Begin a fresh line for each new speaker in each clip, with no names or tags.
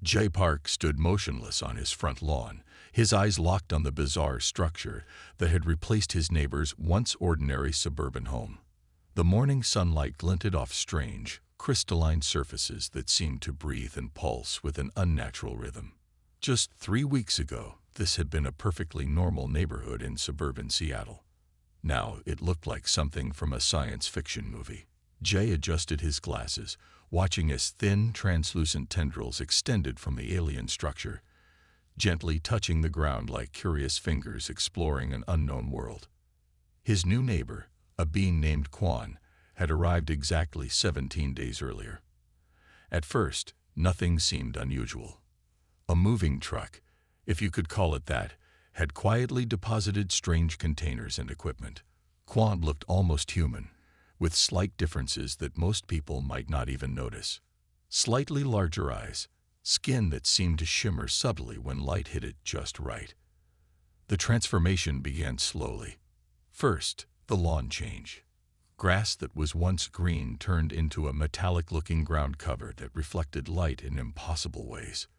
Jay Park stood motionless on his front lawn, his eyes locked on the bizarre structure that had replaced his neighbor's once ordinary suburban home. The morning sunlight glinted off strange, crystalline surfaces that seemed to breathe and pulse with an unnatural rhythm. Just 3 weeks ago, this had been a perfectly normal neighborhood in suburban Seattle. Now it looked like something from a science fiction movie. Jay adjusted his glasses, watching as thin, translucent tendrils extended from the alien structure, gently touching the ground like curious fingers exploring an unknown world. His new neighbor, a being named Quan, had arrived exactly 17 days earlier. At first, nothing seemed unusual. A moving truck, if you could call it that, had quietly deposited strange containers and equipment. Quan looked almost human, with slight differences that most people might not even notice. Slightly larger eyes, skin that seemed to shimmer subtly when light hit it just right. The transformation began slowly. First, the lawn change. Grass that was once green turned into a metallic-looking ground cover that reflected light in impossible ways.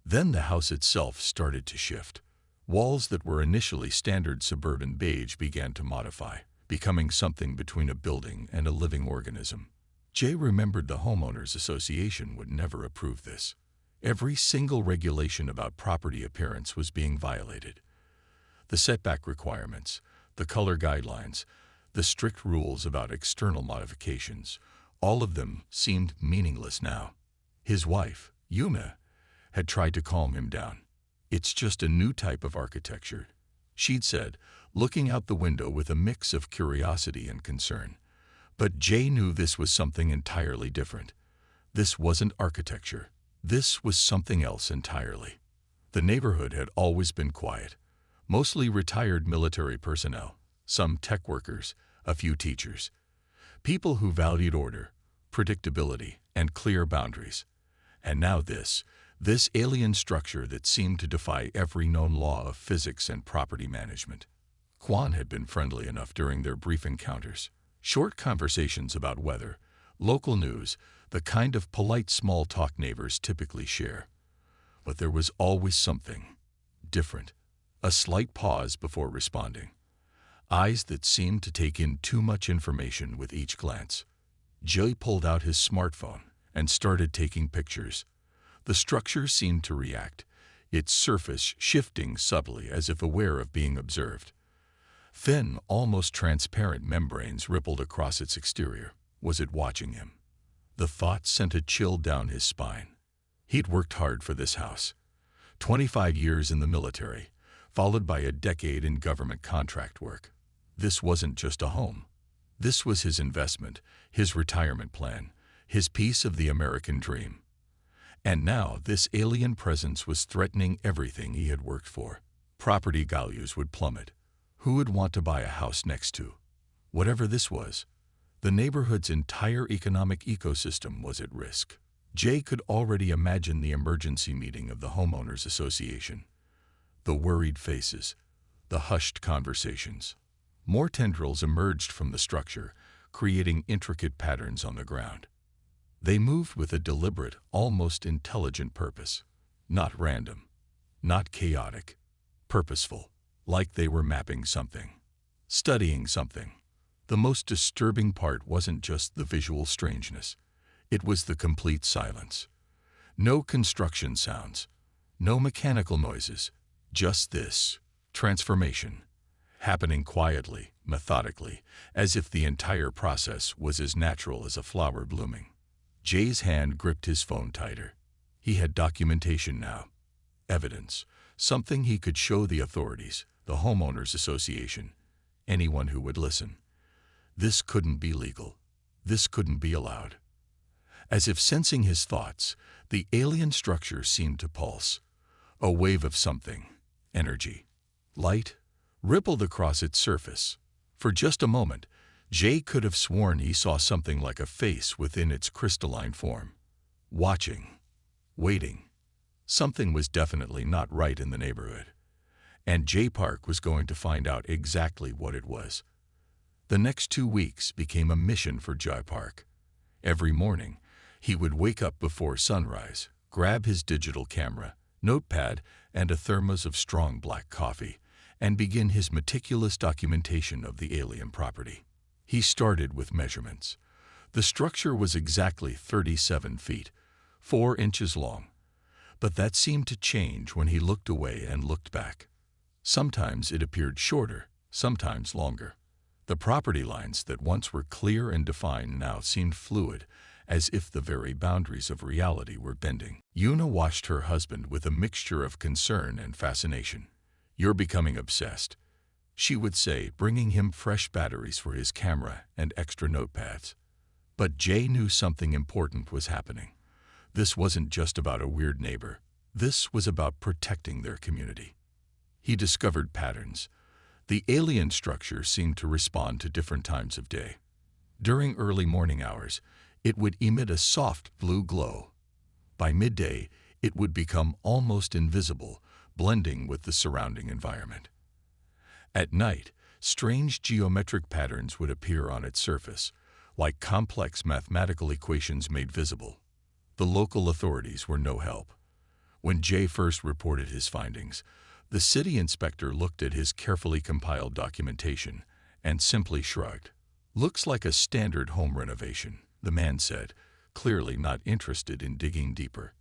Then the house itself started to shift. Walls that were initially standard suburban beige began to modify, becoming something between a building and a living organism. Jay remembered the homeowners association would never approve this. Every single regulation about property appearance was being violated. The setback requirements, the color guidelines, the strict rules about external modifications, all of them seemed meaningless now. His wife, Yuma, had tried to calm him down. "It's just a new type of architecture," she'd said, looking out the window with a mix of curiosity and concern. But Jay knew this was something entirely different. This wasn't architecture. This was something else entirely. The neighborhood had always been quiet, mostly retired military personnel, some tech workers, a few teachers. People who valued order, predictability, and clear boundaries. And now this alien structure that seemed to defy every known law of physics and property management. Quan had been friendly enough during their brief encounters. Short conversations about weather, local news, the kind of polite small talk neighbors typically share. But there was always something different, a slight pause before responding. Eyes that seemed to take in too much information with each glance. Jay pulled out his smartphone and started taking pictures. The structure seemed to react, its surface shifting subtly as if aware of being observed. Thin, almost transparent membranes rippled across its exterior. Was it watching him? The thought sent a chill down his spine. He'd worked hard for this house. 25 years in the military, followed by a decade in government contract work. This wasn't just a home. This was his investment, his retirement plan, his piece of the American dream. And now this alien presence was threatening everything he had worked for. Property values would plummet. Who would want to buy a house next to? Whatever this was, the neighborhood's entire economic ecosystem was at risk. Jay could already imagine the emergency meeting of the homeowners association. The worried faces, the hushed conversations. More tendrils emerged from the structure, creating intricate patterns on the ground. They moved with a deliberate, almost intelligent purpose. Not random, not chaotic, purposeful, like they were mapping something, studying something. The most disturbing part wasn't just the visual strangeness. It was the complete silence. No construction sounds, no mechanical noises, just this transformation, happening quietly, methodically, as if the entire process was as natural as a flower blooming. Jay's hand gripped his phone tighter. He had documentation now, evidence, something he could show the authorities, the homeowners association, anyone who would listen. This couldn't be legal. This couldn't be allowed. As if sensing his thoughts, the alien structure seemed to pulse. A wave of something, energy, light, rippled across its surface. For just a moment, Jay could have sworn he saw something like a face within its crystalline form. Watching, waiting. Something was definitely not right in the neighborhood. And Jay Park was going to find out exactly what it was. The next 2 weeks became a mission for Jay Park. Every morning, he would wake up before sunrise, grab his digital camera, notepad, and a thermos of strong black coffee, and begin his meticulous documentation of the alien property. He started with measurements. The structure was exactly 37 feet, 4 inches long, but that seemed to change when he looked away and looked back. Sometimes it appeared shorter, sometimes longer. The property lines that once were clear and defined now seemed fluid, as if the very boundaries of reality were bending. Yuna watched her husband with a mixture of concern and fascination. "You're becoming obsessed," she would say, bringing him fresh batteries for his camera and extra notepads. But Jay knew something important was happening. This wasn't just about a weird neighbor. This was about protecting their community. He discovered patterns. The alien structure seemed to respond to different times of day. During early morning hours, it would emit a soft blue glow. By midday, it would become almost invisible, blending with the surrounding environment. At night, strange geometric patterns would appear on its surface, like complex mathematical equations made visible. The local authorities were no help. When Jay first reported his findings, the city inspector looked at his carefully compiled documentation and simply shrugged. "Looks like a standard home renovation," the man said, clearly not interested in digging deeper.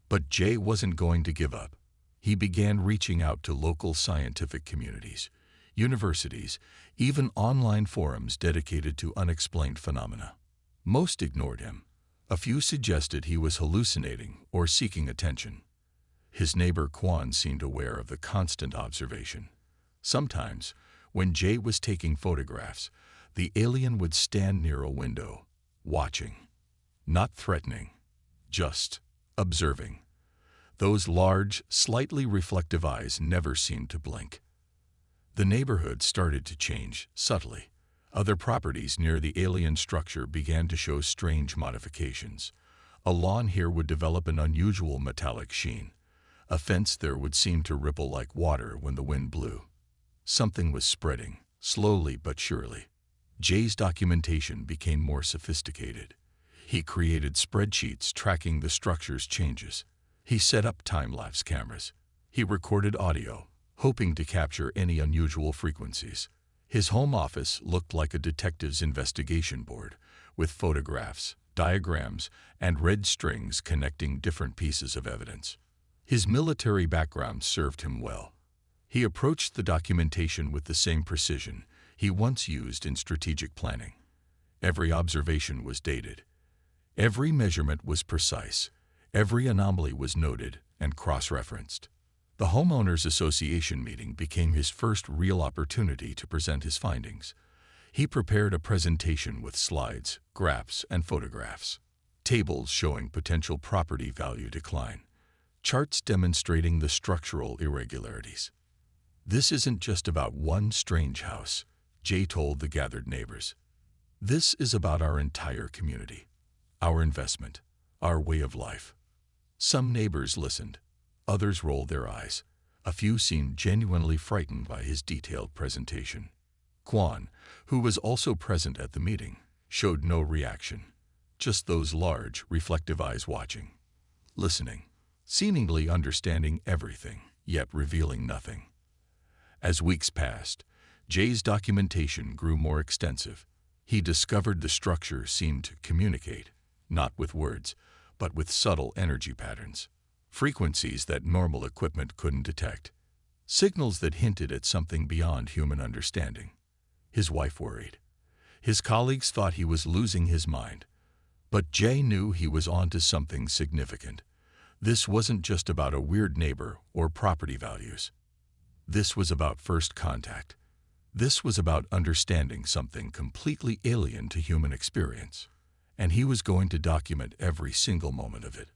But Jay wasn't going to give up. He began reaching out to local scientific communities, universities, even online forums dedicated to unexplained phenomena. Most ignored him. A few suggested he was hallucinating or seeking attention. His neighbor Quan seemed aware of the constant observation. Sometimes, when Jay was taking photographs, the alien would stand near a window, watching. Not threatening, just observing. Those large, slightly reflective eyes never seemed to blink. The neighborhood started to change, subtly. Other properties near the alien structure began to show strange modifications. A lawn here would develop an unusual metallic sheen. A fence there would seem to ripple like water when the wind blew. Something was spreading, slowly but surely. Jay's documentation became more sophisticated. He created spreadsheets tracking the structure's changes. He set up time-lapse cameras. He recorded audio, hoping to capture any unusual frequencies. His home office looked like a detective's investigation board, with photographs, diagrams, and red strings connecting different pieces of evidence. His military background served him well. He approached the documentation with the same precision he once used in strategic planning. Every observation was dated. Every measurement was precise. Every anomaly was noted and cross-referenced. The Homeowners Association meeting became his first real opportunity to present his findings. He prepared a presentation with slides, graphs, and photographs, tables showing potential property value decline, charts demonstrating the structural irregularities. "This isn't just about one strange house," Jay told the gathered neighbors. "This is about our entire community, our investment, our way of life." Some neighbors listened. Others rolled their eyes. A few seemed genuinely frightened by his detailed presentation. Quan, who was also present at the meeting, showed no reaction. Just those large, reflective eyes watching, listening, seemingly understanding everything, yet revealing nothing. As weeks passed, Jay's documentation grew more extensive. He discovered the structure seemed to communicate, not with words, but with subtle energy patterns, frequencies that normal equipment couldn't detect, signals that hinted at something beyond human understanding. His wife worried. His colleagues thought he was losing his mind. But Jay knew he was onto something significant. This wasn't just about a weird neighbor or property values. This was about first contact. This was about understanding something completely alien to human experience. And he was going to document every single moment of it.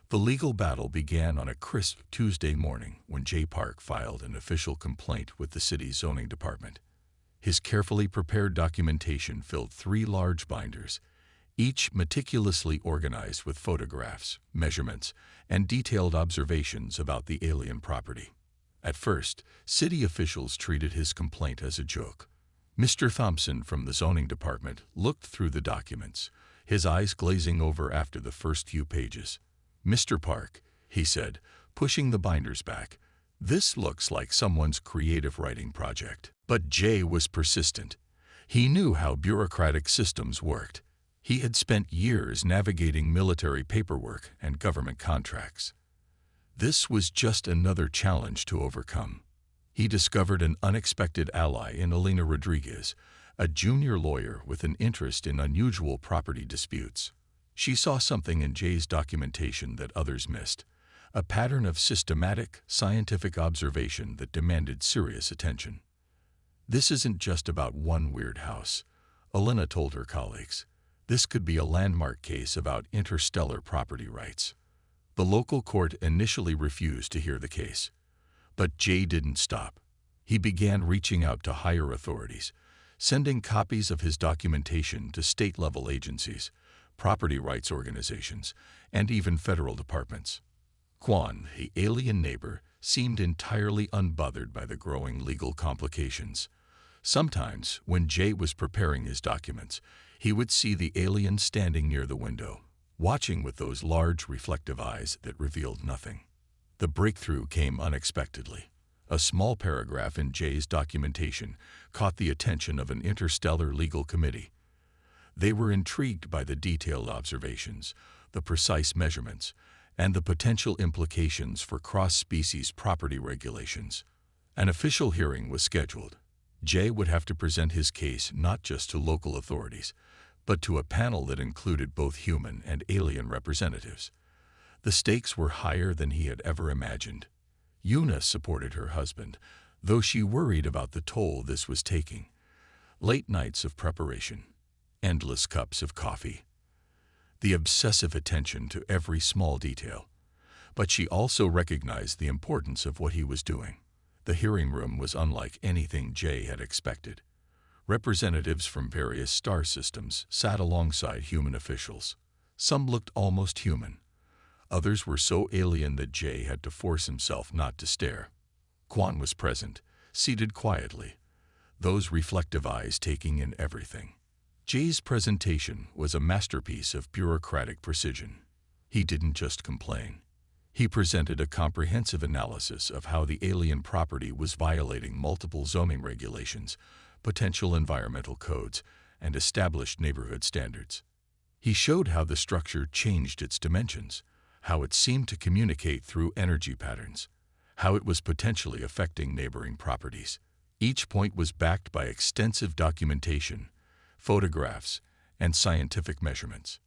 The legal battle began on a crisp Tuesday morning when Jay Park filed an official complaint with the city's zoning department. His carefully prepared documentation filled 3 large binders, each meticulously organized with photographs, measurements, and detailed observations about the alien property. At first, city officials treated his complaint as a joke. Mr. Thompson from the zoning department looked through the documents, his eyes glazing over after the first few pages. "Mr. Park," he said, pushing the binders back, "this looks like someone's creative writing project." But Jay was persistent. He knew how bureaucratic systems worked. He had spent years navigating military paperwork and government contracts. This was just another challenge to overcome. He discovered an unexpected ally in Elena Rodriguez, a junior lawyer with an interest in unusual property disputes. She saw something in Jay's documentation that others missed, a pattern of systematic, scientific observation that demanded serious attention. "This isn't just about one weird house," Elena told her colleagues. "This could be a landmark case about interstellar property rights." The local court initially refused to hear the case. But Jay didn't stop. He began reaching out to higher authorities, sending copies of his documentation to state-level agencies, property rights organizations, and even federal departments. Quan, the alien neighbor, seemed entirely unbothered by the growing legal complications. Sometimes, when Jay was preparing his documents, he would see the alien standing near the window, watching with those large reflective eyes that revealed nothing. The breakthrough came unexpectedly. A small paragraph in Jay's documentation caught the attention of an interstellar legal committee. They were intrigued by the detailed observations, the precise measurements, and the potential implications for cross-species property regulations. An official hearing was scheduled. Jay would have to present his case not just to local authorities, but to a panel that included both human and alien representatives. The stakes were higher than he had ever imagined. Una supported her husband, though she worried about the toll this was taking. Late nights of preparation, endless cups of coffee, the obsessive attention to every small detail. But she also recognized the importance of what he was doing. The hearing room was unlike anything Jay had expected. Representatives from various star systems sat alongside human officials. Some looked almost human. Others were so alien that Jay had to force himself not to stare. Quan was present, seated quietly, those reflective eyes taking in everything. Jay's presentation was a masterpiece of bureaucratic precision. He didn't just complain. He presented a comprehensive analysis of how the alien property was violating multiple zoning regulations, potential environmental codes, and established neighborhood standards. He showed how the structure changed its dimensions, how it seemed to communicate through energy patterns, how it was potentially affecting neighboring properties. Each point was backed by extensive documentation, photographs, and scientific measurements.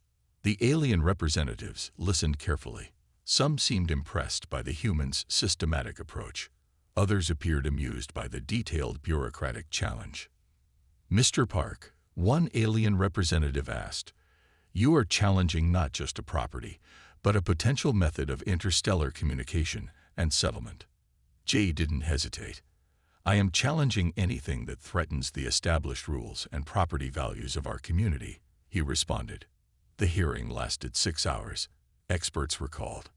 The alien representatives listened carefully. Some seemed impressed by the humans' systematic approach. Others appeared amused by the detailed bureaucratic challenge. "Mr. Park," one alien representative asked, "you are challenging not just a property, but a potential method of interstellar communication and settlement." Jay didn't hesitate. "I am challenging anything that threatens the established rules and property values of our community," he responded. The hearing lasted 6 hours. Experts were called.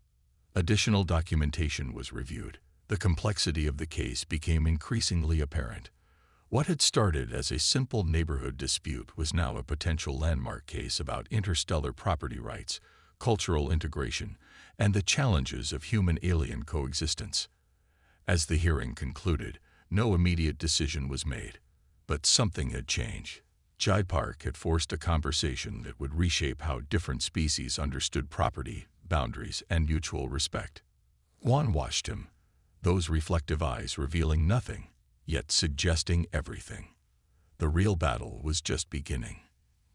Additional documentation was reviewed. The complexity of the case became increasingly apparent. What had started as a simple neighborhood dispute was now a potential landmark case about interstellar property rights, cultural integration, and the challenges of human-alien coexistence. As the hearing concluded, no immediate decision was made. But something had changed. Jay Park had forced a conversation that would reshape how different species understood property, boundaries, and mutual respect. Quan watched him, those reflective eyes revealing nothing, yet suggesting everything. The real battle was just beginning.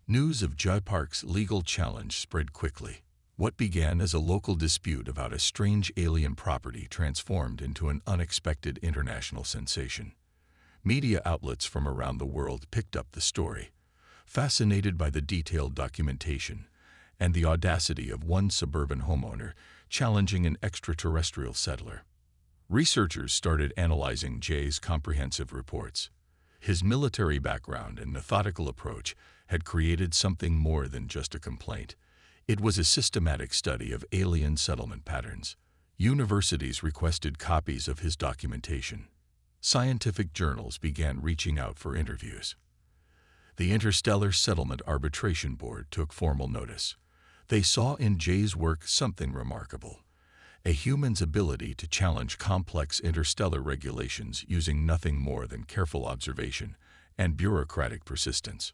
News of Jay Park's legal challenge spread quickly. What began as a local dispute about a strange alien property transformed into an unexpected international sensation. Media outlets from around the world picked up the story, fascinated by the detailed documentation and the audacity of one suburban homeowner challenging an extraterrestrial settler. Researchers started analyzing Jay's comprehensive reports. His military background and methodical approach had created something more than just a complaint. It was a systematic study of alien settlement patterns. Universities requested copies of his documentation. Scientific journals began reaching out for interviews. The Interstellar Settlement Arbitration Board took formal notice. They saw in Jay's work something remarkable: a human's ability to challenge complex interstellar regulations using nothing more than careful observation and bureaucratic persistence.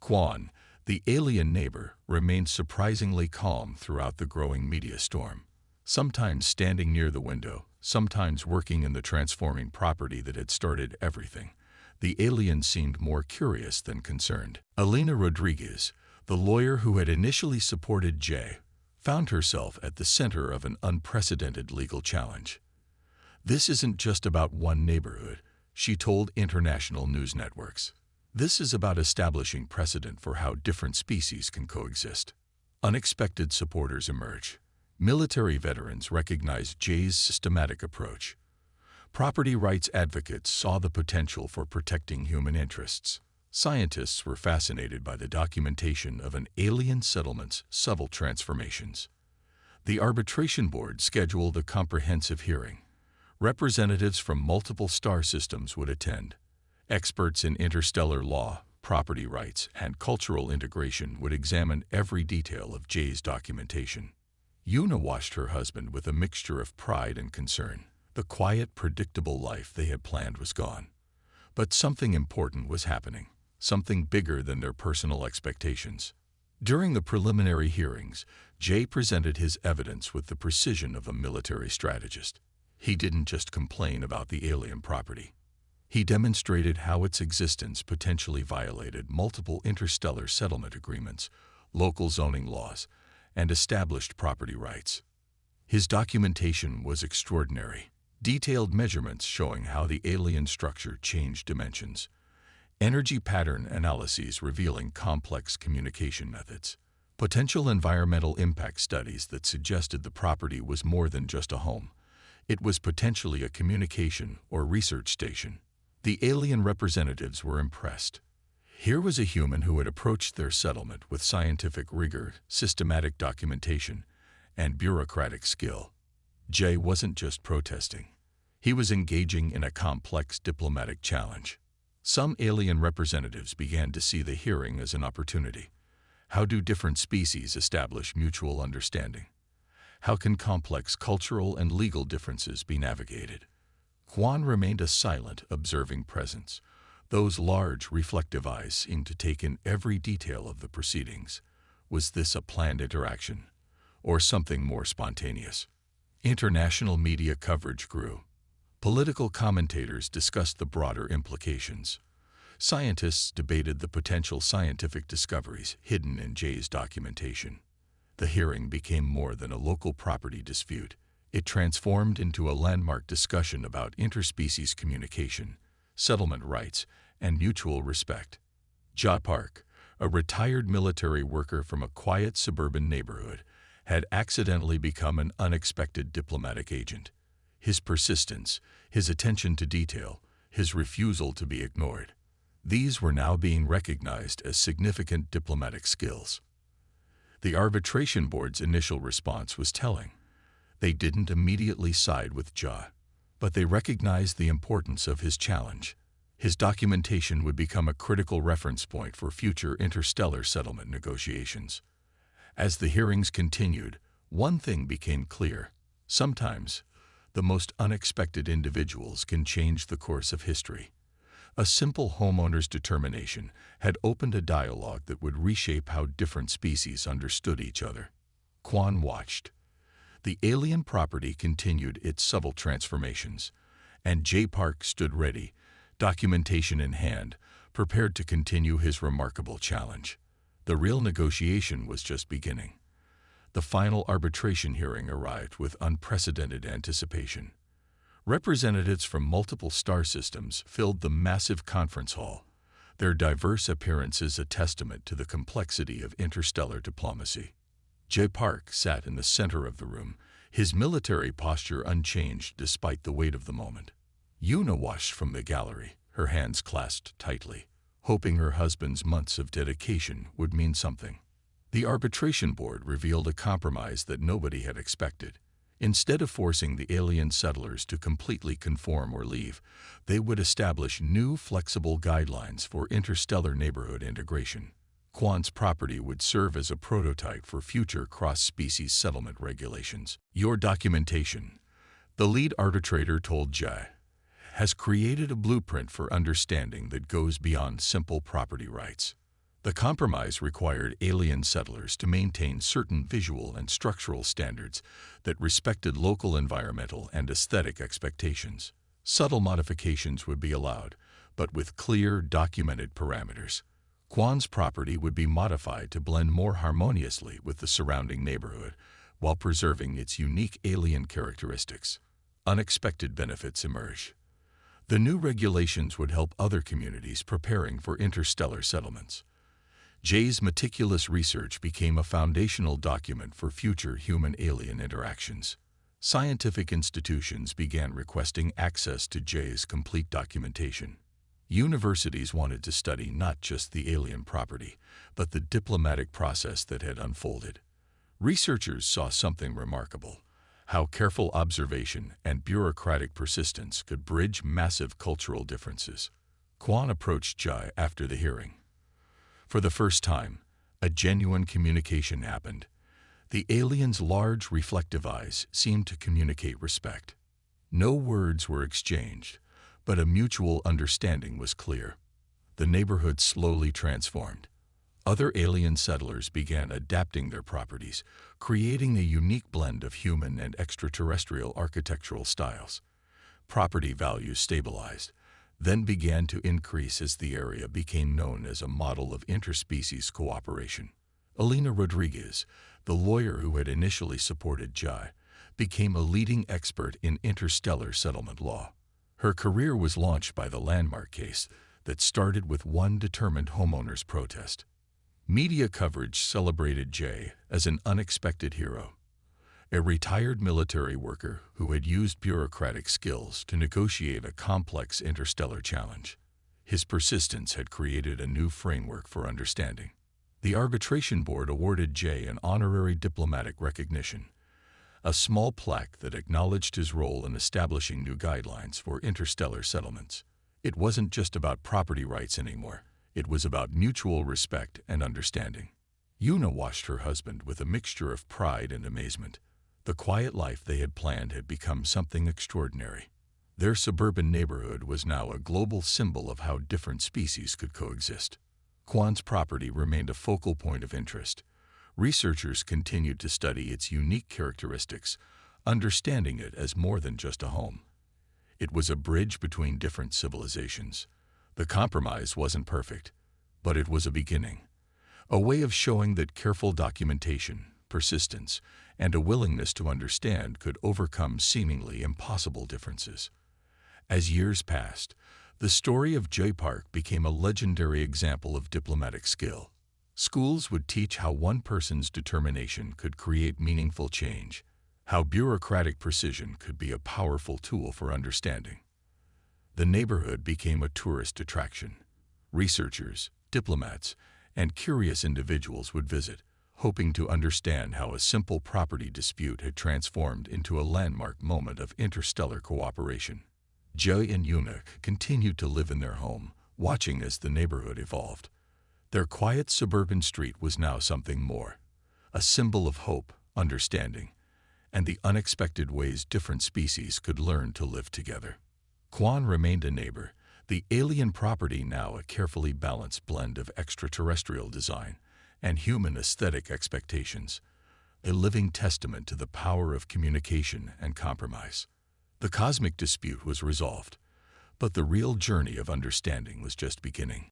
Quan, the alien neighbor, remained surprisingly calm throughout the growing media storm, sometimes standing near the window, sometimes working in the transforming property that had started everything. The alien seemed more curious than concerned. Elena Rodriguez, the lawyer who had initially supported Jay, found herself at the center of an unprecedented legal challenge. "This isn't just about one neighborhood," she told international news networks. "This is about establishing precedent for how different species can coexist." Unexpected supporters emerge. Military veterans recognized Jay's systematic approach. Property rights advocates saw the potential for protecting human interests. Scientists were fascinated by the documentation of an alien settlement's subtle transformations. The arbitration board scheduled a comprehensive hearing. Representatives from multiple star systems would attend. Experts in interstellar law, property rights, and cultural integration would examine every detail of Jay's documentation. Yuna watched her husband with a mixture of pride and concern. The quiet, predictable life they had planned was gone. But something important was happening, something bigger than their personal expectations. During the preliminary hearings, Jay presented his evidence with the precision of a military strategist. He didn't just complain about the alien property. He demonstrated how its existence potentially violated multiple interstellar settlement agreements, local zoning laws, and established property rights. His documentation was extraordinary. Detailed measurements showing how the alien structure changed dimensions. Energy pattern analyses revealing complex communication methods. Potential environmental impact studies that suggested the property was more than just a home. It was potentially a communication or research station. The alien representatives were impressed. Here was a human who had approached their settlement with scientific rigor, systematic documentation, and bureaucratic skill. Jay wasn't just protesting. He was engaging in a complex diplomatic challenge. Some alien representatives began to see the hearing as an opportunity. How do different species establish mutual understanding? How can complex cultural and legal differences be navigated? Quan remained a silent, observing presence. Those large, reflective eyes seemed to take in every detail of the proceedings. Was this a planned interaction, or something more spontaneous? International media coverage grew. Political commentators discussed the broader implications. Scientists debated the potential scientific discoveries hidden in Jay's documentation. The hearing became more than a local property dispute. It transformed into a landmark discussion about interspecies communication, settlement rights, and mutual respect. Jay Park, a retired military worker from a quiet suburban neighborhood, had accidentally become an unexpected diplomatic agent. His persistence, his attention to detail, his refusal to be ignored. These were now being recognized as significant diplomatic skills. The arbitration board's initial response was telling. They didn't immediately side with Jay, but they recognized the importance of his challenge. His documentation would become a critical reference point for future interstellar settlement negotiations. As the hearings continued, one thing became clear. Sometimes, the most unexpected individuals can change the course of history. A simple homeowner's determination had opened a dialogue that would reshape how different species understood each other. Quan watched. The alien property continued its subtle transformations, and Jay Park stood ready, documentation in hand, prepared to continue his remarkable challenge. The real negotiation was just beginning. The final arbitration hearing arrived with unprecedented anticipation. Representatives from multiple star systems filled the massive conference hall, their diverse appearances a testament to the complexity of interstellar diplomacy. Jay Park sat in the center of the room, his military posture unchanged despite the weight of the moment. Yuna watched from the gallery, her hands clasped tightly, hoping her husband's months of dedication would mean something. The arbitration board revealed a compromise that nobody had expected. Instead of forcing the alien settlers to completely conform or leave, they would establish new, flexible guidelines for interstellar neighborhood integration. Quan's property would serve as a prototype for future cross-species settlement regulations. Your documentation, the lead arbitrator told Jay, has created a blueprint for understanding that goes beyond simple property rights. The compromise required alien settlers to maintain certain visual and structural standards that respected local environmental and aesthetic expectations. Subtle modifications would be allowed, but with clear, documented parameters. Quan's property would be modified to blend more harmoniously with the surrounding neighborhood while preserving its unique alien characteristics. Unexpected benefits emerge. The new regulations would help other communities preparing for interstellar settlements. Jay's meticulous research became a foundational document for future human-alien interactions. Scientific institutions began requesting access to Jay's complete documentation. Universities wanted to study not just the alien property, but the diplomatic process that had unfolded. Researchers saw something remarkable: how careful observation and bureaucratic persistence could bridge massive cultural differences. Quan approached Jay after the hearing. For the first time, a genuine communication happened. The alien's large, reflective eyes seemed to communicate respect. No words were exchanged, but a mutual understanding was clear. The neighborhood slowly transformed. Other alien settlers began adapting their properties, creating a unique blend of human and extraterrestrial architectural styles. Property values stabilized, then began to increase as the area became known as a model of interspecies cooperation. Elena Rodriguez, the lawyer who had initially supported Jay, became a leading expert in interstellar settlement law. Her career was launched by the landmark case that started with one determined homeowner's protest. Media coverage celebrated Jay as an unexpected hero, a retired military worker who had used bureaucratic skills to negotiate a complex interstellar challenge. His persistence had created a new framework for understanding. The arbitration board awarded Jay an honorary diplomatic recognition, a small plaque that acknowledged his role in establishing new guidelines for interstellar settlements. It wasn't just about property rights anymore. It was about mutual respect and understanding. Yuna watched her husband with a mixture of pride and amazement. The quiet life they had planned had become something extraordinary. Their suburban neighborhood was now a global symbol of how different species could coexist. Quan's property remained a focal point of interest. Researchers continued to study its unique characteristics, understanding it as more than just a home. It was a bridge between different civilizations. The compromise wasn't perfect, but it was a beginning, a way of showing that careful documentation, persistence, and a willingness to understand could overcome seemingly impossible differences. As years passed, the story of Jay Park became a legendary example of diplomatic skill. Schools would teach how one person's determination could create meaningful change, how bureaucratic precision could be a powerful tool for understanding. The neighborhood became a tourist attraction. Researchers, diplomats, and curious individuals would visit, hoping to understand how a simple property dispute had transformed into a landmark moment of interstellar cooperation. Jay and Yuna continued to live in their home, watching as the neighborhood evolved. Their quiet suburban street was now something more, a symbol of hope, understanding, and the unexpected ways different species could learn to live together. Quan remained a neighbor, the alien property now a carefully balanced blend of extraterrestrial design and human aesthetic expectations, a living testament to the power of communication and compromise. The cosmic dispute was resolved, but the real journey of understanding was just beginning.